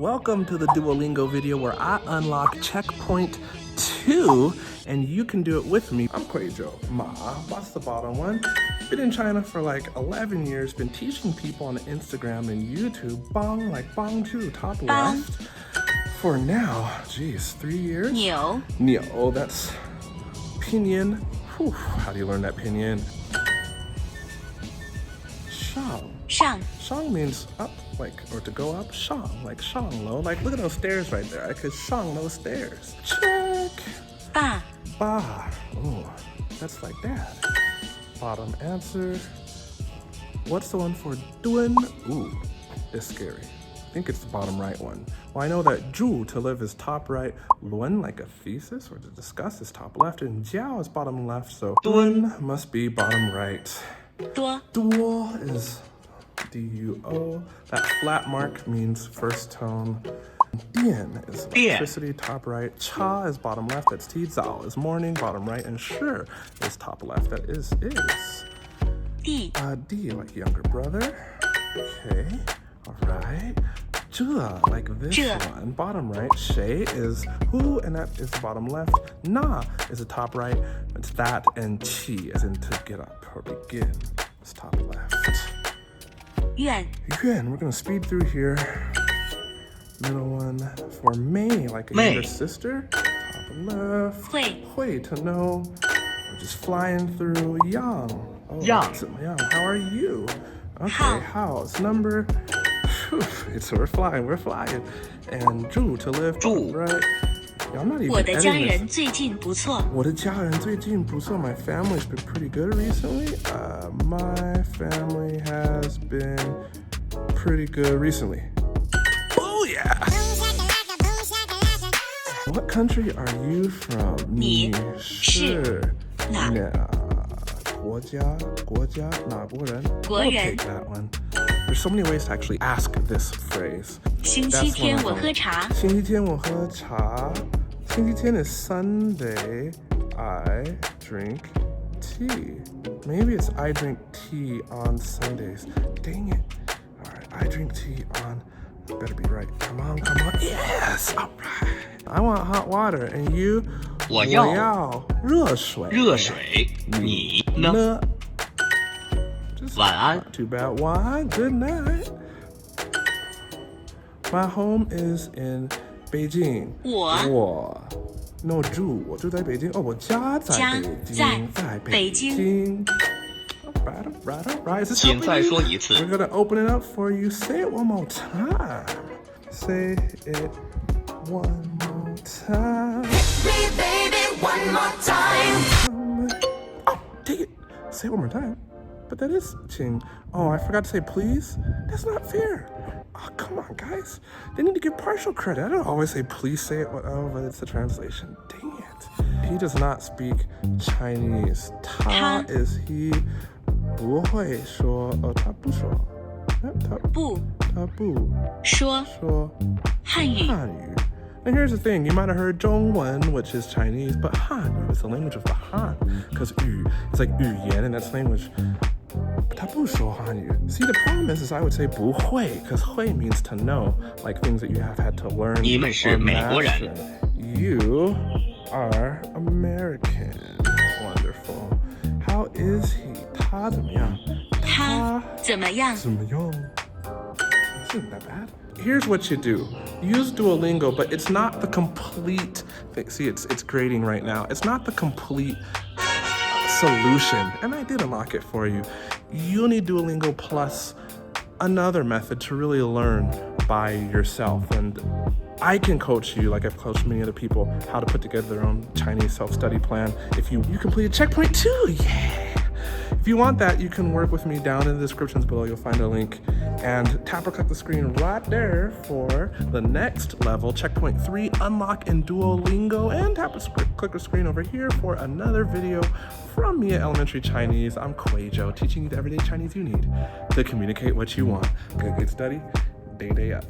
Welcome to the Duolingo video where I unlock checkpoint 2 and you can do it with me. I'm Kuizhou Ma. What's the bottom one? Been in China for like 11 years, been teaching people on Instagram and YouTube. Bang, like bang chu, top left. For now, geez, 3 years? Niu. Niu, that's pinyin. Whew, how do you learn that pinyin? Shang. Shang. Shang means up, like, or to go up. Shang, like shang lo. Like, look at those stairs right there. I could shang those stairs. Check. Ba. Ba. Oh, that's like that. Bottom answer. What's the one for doing? Ooh, it's scary. I think it's the bottom right one. Well, I know that zhu, to live, is top right. Luan, like a thesis or to discuss, is top left. And jiao is bottom left. So dun must be bottom right. Duo. Duo is D-U-O. That flat mark means first tone. Dian is electricity, top right. Cha is bottom left, that's Ti. Zao is morning, bottom right. And Shi is top left, that is. D. D, like younger brother. Okay, all right. Zhe, like this one, bottom right. Shay is who, and that is the bottom left. Na is the top right. It's that, and qi as in to get up or begin. It's top left. Yuan. Yuan, we're gonna speed through here. Middle one for Mei, like a younger sister. Top left. Hui. Hui, to know. We're just flying through. Yang. Oh, Yang. Yang, how are you? Okay, How. It's number. We're flying. And zhu, to live. Zhu. Right. Yeah, I'm not even 我的家 editing 人 this. 最近不错。我的家人最近不错. My family's been pretty good recently. My family has been pretty good recently. Oh yeah! What country are you from? 你是哪？国家哪国人？国人。I'll take that one. There's so many ways to actually ask this phrase. 星期天我喝茶。星期天我喝茶。星期天 is Sunday. I drink tea. Maybe it's I drink tea on Sundays. Dang it. All right, I drink tea on. Better be right. Come on. Yes. All right. I want hot water, and you? 我要热水。你呢？ 晚安。 Not too bad. Why? Good night. My home is in Beijing. 我 No 住，我住在北京。哦，我家在北京。All right. 请再说一次。 We're gonna open it up for you. Say it one more time. Say it one more time. Me, baby, one more time. Oh, take it. Say it one more time. But that is Qing. Oh, I forgot to say please. That's not fair. Oh, come on, guys. They need to give partial credit. I don't always say please say it. Oh, but it's the translation. Dang it. He does not speak Chinese. Ta is he. 不会说. Oh, 他不说.不 他不说汉语。 And here's the thing, you might have heard 中文, which is Chinese, but Hanyu is the language of the Han, because 语 is like 语言, and that's language. But 他不说汉语. See, the problem is I would say 不会, because 会 means to know, like things that you have had to learn. 你们是美国人。 You are American. Wonderful. How is he? 他怎么样? 他怎么样？ Isn't that bad? Here's what you do. Use Duolingo, but it's not the complete thing. See, it's grading right now. It's not the complete solution. And I did unlock it for you. You'll need Duolingo plus another method to really learn by yourself. And I can coach you, like I've coached many other people, how to put together their own Chinese self-study plan. If you completed checkpoint 2, yeah! If you want that, you can work with me down in the descriptions below. You'll find a link and tap or click the screen right there for the next level, checkpoint 3, unlock in Duolingo, and tap or click the screen over here for another video from me at Elementary Chinese. I'm Kuizhou, teaching you the everyday Chinese you need to communicate what you want. Good study, day up.